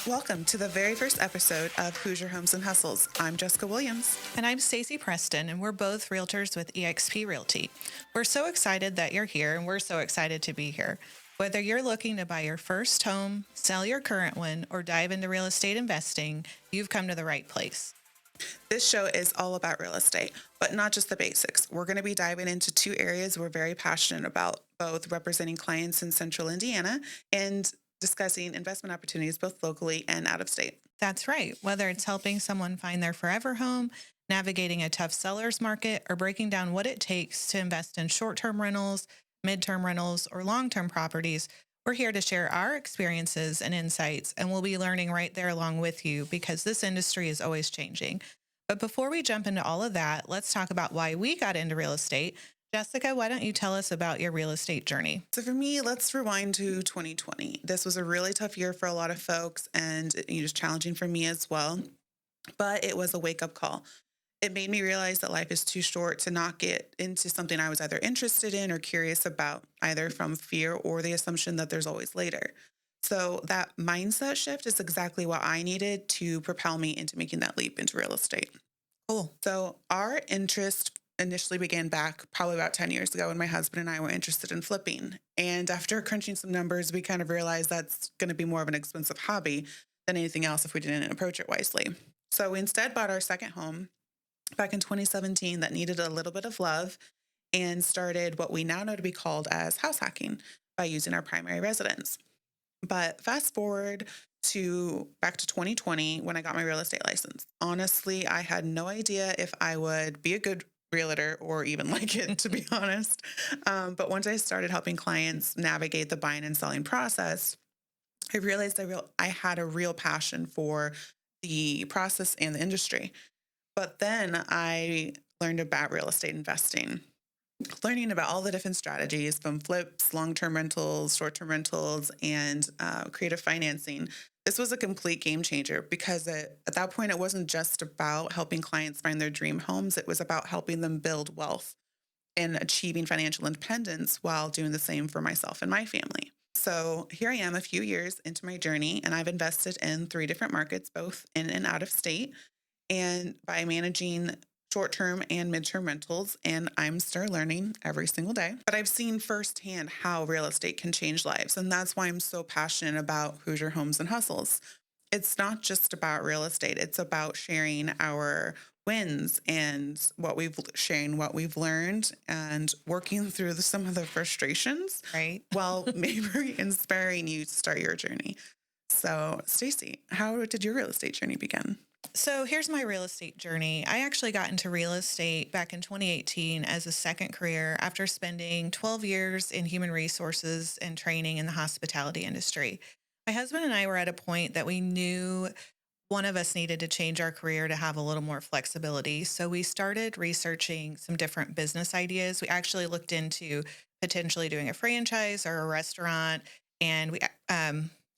Welcome to the very first episode of Hoosier Homes and Hustles. I'm Jessica Williams. And I'm Stacy Preston, and we're both realtors with eXp Realty. We're so excited that you're here, and we're so excited to be here. Whether you're looking to buy your first home, sell your current one, or dive into real estate investing, you've come to the right place. This show is all about real estate, but not just the basics. We're going to be diving into two areas we're very passionate about, both representing clients in central Indiana and discussing investment opportunities both locally and out of state. That's right. Whether it's helping someone find their forever home, navigating a tough seller's market, or breaking down what it takes to invest in short-term rentals, mid-term rentals, or long-term properties, we're here to share our experiences and insights, and we'll be learning right there along with you because this industry is always changing. But before we jump into all of that, let's talk about why we got into real estate. Jessica, why don't you tell us about your real estate journey? So for me, let's rewind to 2020. This was a really tough year for a lot of folks and it was challenging for me as well, but it was a wake-up call. It made me realize that life is too short to not get into something I was either interested in or curious about, either from fear or the assumption that there's always later. So that mindset shift is exactly what I needed to propel me into making that leap into real estate. Cool. So our interest initially began back probably about 10 years ago when my husband and I were interested in flipping. And after crunching some numbers, we kind of realized that's going to be more of an expensive hobby than anything else if we didn't approach it wisely. So we instead bought our second home back in 2017 that needed a little bit of love and started what we now know to be called as house hacking by using our primary residence. But fast forward to back to 2020 when I got my real estate license. Honestly, I had no idea if I would be a good realtor or even like it, to be honest. But once I started helping clients navigate the buying and selling process, I realized I had a real passion for the process and the industry. But then I learned about real estate investing, learning about all the different strategies from flips, long-term rentals, short-term rentals, and creative financing. This was a complete game changer because at that point, it wasn't just about helping clients find their dream homes. It was about helping them build wealth and achieving financial independence while doing the same for myself and my family. So here I am a few years into my journey, and I've invested in 3 different markets, both in and out of state, and by managing short-term and mid-term rentals, and I'm still learning every single day. But I've seen firsthand how real estate can change lives, and that's why I'm so passionate about Hoosier Homes and Hustles. It's not just about real estate, it's about sharing our wins and sharing what we've learned and working through some of the frustrations Right. while maybe inspiring you to start your journey. So, Stacy, how did your real estate journey begin? So here's my real estate journey. I actually got into real estate back in 2018 as a second career after spending 12 years in human resources and training in the hospitality industry. My husband and I were at a point that we knew one of us needed to change our career to have a little more flexibility. So we started researching some different business ideas. We actually looked into potentially doing a franchise or a restaurant, and we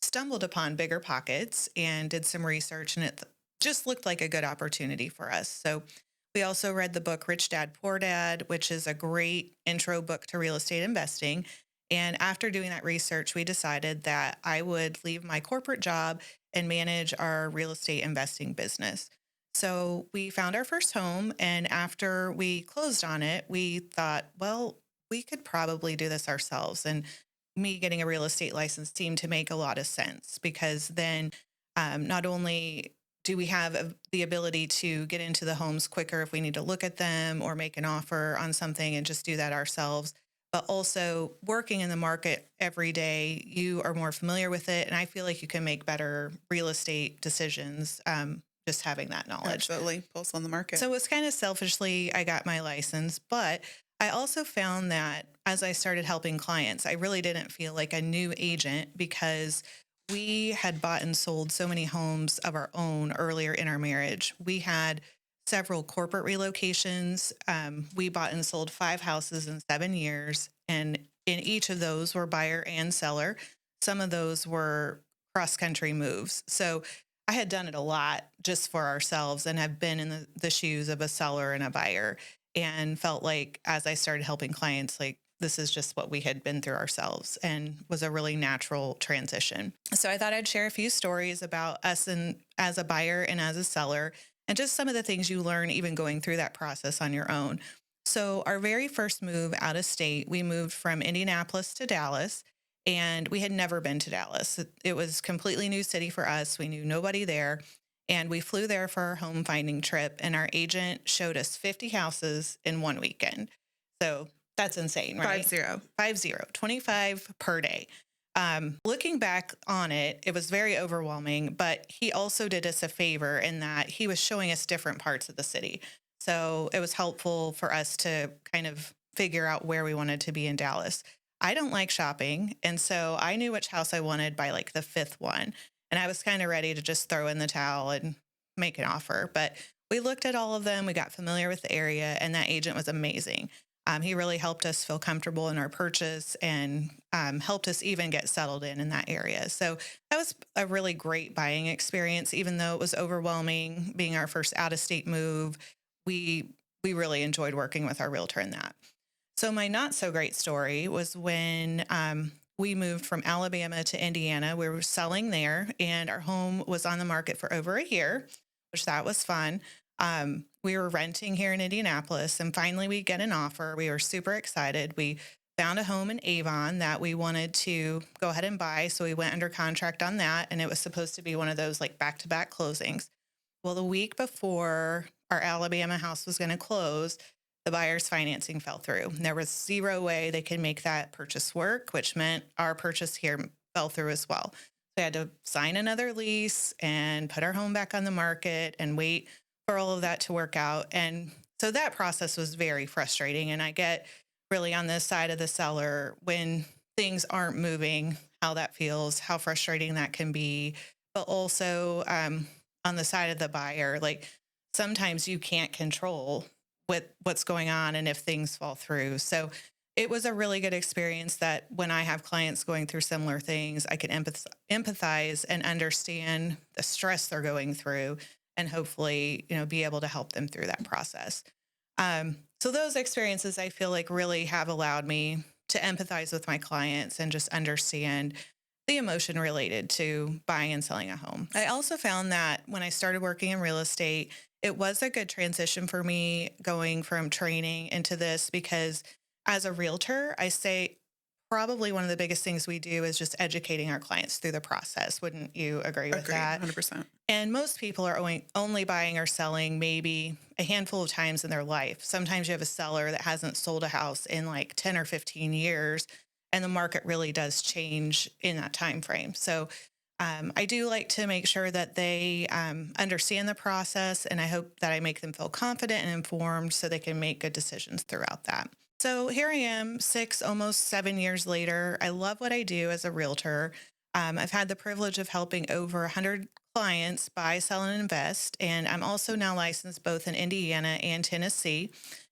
stumbled upon Bigger Pockets and did some research, and it just looked like a good opportunity for us. So we also read the book Rich Dad, Poor Dad, which is a great intro book to real estate investing. And after doing that research, we decided that I would leave my corporate job and manage our real estate investing business. So we found our first home. And after we closed on it, we thought, well, we could probably do this ourselves. And me getting a real estate license seemed to make a lot of sense because then not only do we have the ability to get into the homes quicker if we need to look at them or make an offer on something and just do that ourselves, but also working in the market every day, you are more familiar with it. And I feel like you can make better real estate decisions just having that knowledge. Absolutely. Pulse on the market. So it's kind of selfishly, I got my license, but I also found that as I started helping clients, I really didn't feel like a new agent because we had bought and sold so many homes of our own earlier in our marriage. We had several corporate relocations. We bought and sold 5 houses in 7 years. And in each of those were buyer and seller. Some of those were cross-country moves. So I had done it a lot just for ourselves and have been in the shoes of a seller and a buyer and felt like as I started helping clients, like this is just what we had been through ourselves and was a really natural transition. So I thought I'd share a few stories about us and as a buyer and as a seller, and just some of the things you learn even going through that process on your own. So our very first move out of state, we moved from Indianapolis to Dallas, and we had never been to Dallas. It was completely new city for us. We knew nobody there. And we flew there for our home finding trip, and our agent showed us 50 houses in one weekend. So that's insane, Five right? zero. 50, 25 per day. Looking back on it, it was very overwhelming, but he also did us a favor in that he was showing us different parts of the city. So it was helpful for us to kind of figure out where we wanted to be in Dallas. I don't like shopping. And so I knew which house I wanted by like the fifth one. And I was kind of ready to just throw in the towel and make an offer. But we looked at all of them. We got familiar with the area, and that agent was amazing. He really helped us feel comfortable in our purchase and helped us even get settled in that area. So that was a really great buying experience, even though it was overwhelming being our first out of state move. We really enjoyed working with our realtor in that. So my not so great story was when we moved from Alabama to Indiana. We were selling there, and our home was on the market for over a year, which that was fun. We were renting here in Indianapolis, and finally we get an offer. We were super excited. We found a home in Avon that we wanted to go ahead and buy. So we went under contract on that, and it was supposed to be one of those like back-to-back closings. Well, the week before our Alabama house was going to close, the buyer's financing fell through. There was zero way they could make that purchase work, which meant our purchase here fell through as well. We had to sign another lease and put our home back on the market and wait for all of that to work out. And so that process was very frustrating. And I get really on this side of the seller when things aren't moving, how that feels, how frustrating that can be. But also on the side of the buyer, like sometimes you can't control what's going on and if things fall through. So it was a really good experience that when I have clients going through similar things, I can empathize and understand the stress they're going through and hopefully, be able to help them through that process. So those experiences I feel like really have allowed me to empathize with my clients and just understand the emotion related to buying and selling a home. I also found that when I started working in real estate, it was a good transition for me going from training into this because as a realtor, I say probably one of the biggest things we do is just educating our clients through the process. Wouldn't you agree with Agreed, that? 100%. And most people are only buying or selling maybe a handful of times in their life. Sometimes you have a seller that hasn't sold a house in like 10 or 15 years, and the market really does change in that time frame. So I do like to make sure that they understand the process, and I hope that I make them feel confident and informed so they can make good decisions throughout that. So here I am, almost 7 years later. I love what I do as a realtor. I've had the privilege of helping over 100 clients buy, sell, and invest. And I'm also now licensed both in Indiana and Tennessee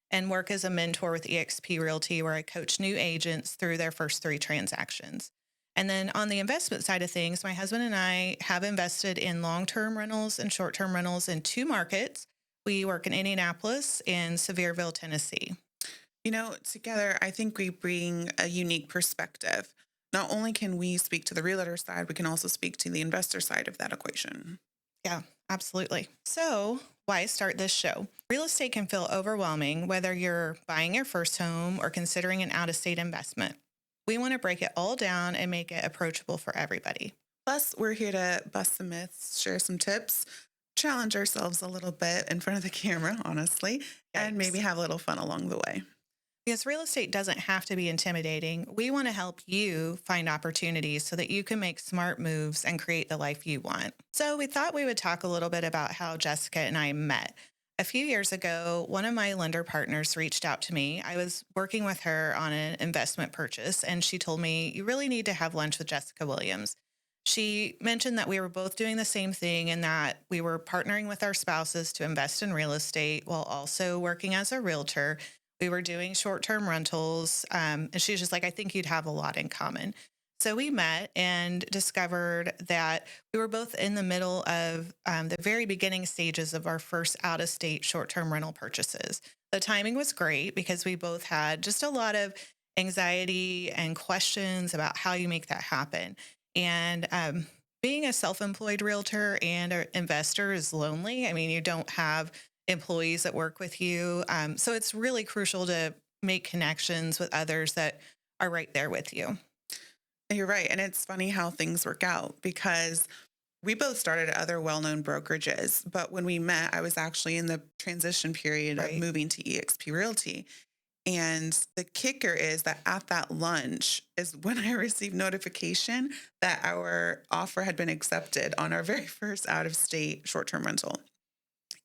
and work as a mentor with eXp Realty, where I coach new agents through their first three transactions. And then on the investment side of things, my husband and I have invested in long-term rentals and short-term rentals in two markets. We work in Indianapolis and Sevierville, Tennessee. Together, I think we bring a unique perspective. Not only can we speak to the realtor side, we can also speak to the investor side of that equation. Yeah, absolutely. So, why start this show? Real estate can feel overwhelming, whether you're buying your first home or considering an out of state investment. We want to break it all down and make it approachable for everybody. Plus, we're here to bust some myths, share some tips, challenge ourselves a little bit in front of the camera, honestly, and maybe Yikes. have a little fun along the way. Because real estate doesn't have to be intimidating. We want to help you find opportunities so that you can make smart moves and create the life you want. So we thought we would talk a little bit about how Jessica and I met. A few years ago, one of my lender partners reached out to me. I was working with her on an investment purchase, and she told me, "You really need to have lunch with Jessica Williams." She mentioned that we were both doing the same thing and that we were partnering with our spouses to invest in real estate while also working as a realtor. We were doing short-term rentals, and she was just like, "I think you'd have a lot in common." So we met and discovered that we were both in the middle of the very beginning stages of our first out-of-state short-term rental purchases. The timing was great because we both had just a lot of anxiety and questions about how you make that happen. And being a self employed realtor and an investor is lonely. I mean, you don't have employees that work with you. So it's really crucial to make connections with others that are right there with you. You're right. And it's funny how things work out because we both started at other well known brokerages. But when we met, I was actually in the transition period of Right. moving to EXP Realty. And the kicker is that at that lunch is when I received notification that our offer had been accepted on our very first out of state short term rental.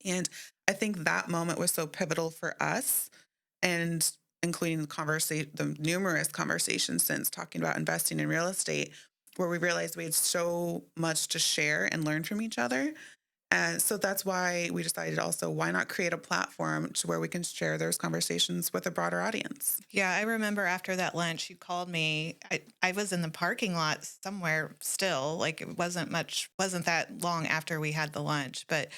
And I think that moment was so pivotal for us and including the numerous conversations since talking about investing in real estate, where we realized we had so much to share and learn from each other. And so that's why we decided also, why not create a platform to where we can share those conversations with a broader audience? Yeah, I remember after that lunch, you called me. I was in the parking lot somewhere still. Like it wasn't that long after we had the lunch, but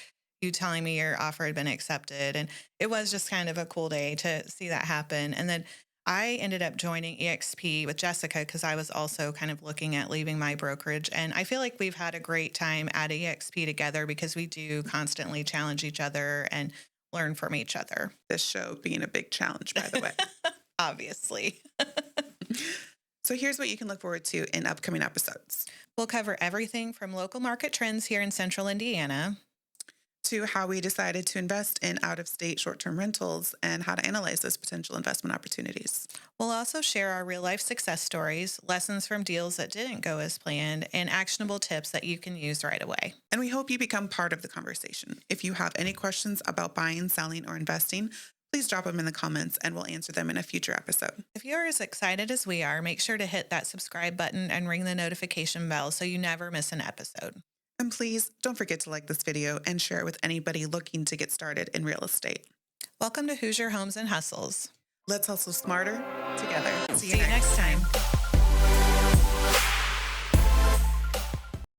you telling me your offer had been accepted. And it was just kind of a cool day to see that happen. And then I ended up joining EXP with Jessica because I was also kind of looking at leaving my brokerage. And I feel like we've had a great time at EXP together because we do constantly challenge each other and learn from each other. This show being a big challenge, by the way. Obviously. So here's what you can look forward to in upcoming episodes: We'll cover everything from local market trends here in central Indiana. to how we decided to invest in out of state short term rentals and how to analyze those potential investment opportunities. We'll also share our real life success stories, lessons from deals that didn't go as planned, and actionable tips that you can use right away. And we hope you become part of the conversation. If you have any questions about buying, selling, or investing, please drop them in the comments and we'll answer them in a future episode. If you're as excited as we are, make sure to hit that subscribe button and ring the notification bell so you never miss an episode. And please don't forget to like this video and share it with anybody looking to get started in real estate. Welcome to Hoosier Homes and Hustles. Let's hustle smarter together. See you See you next next time.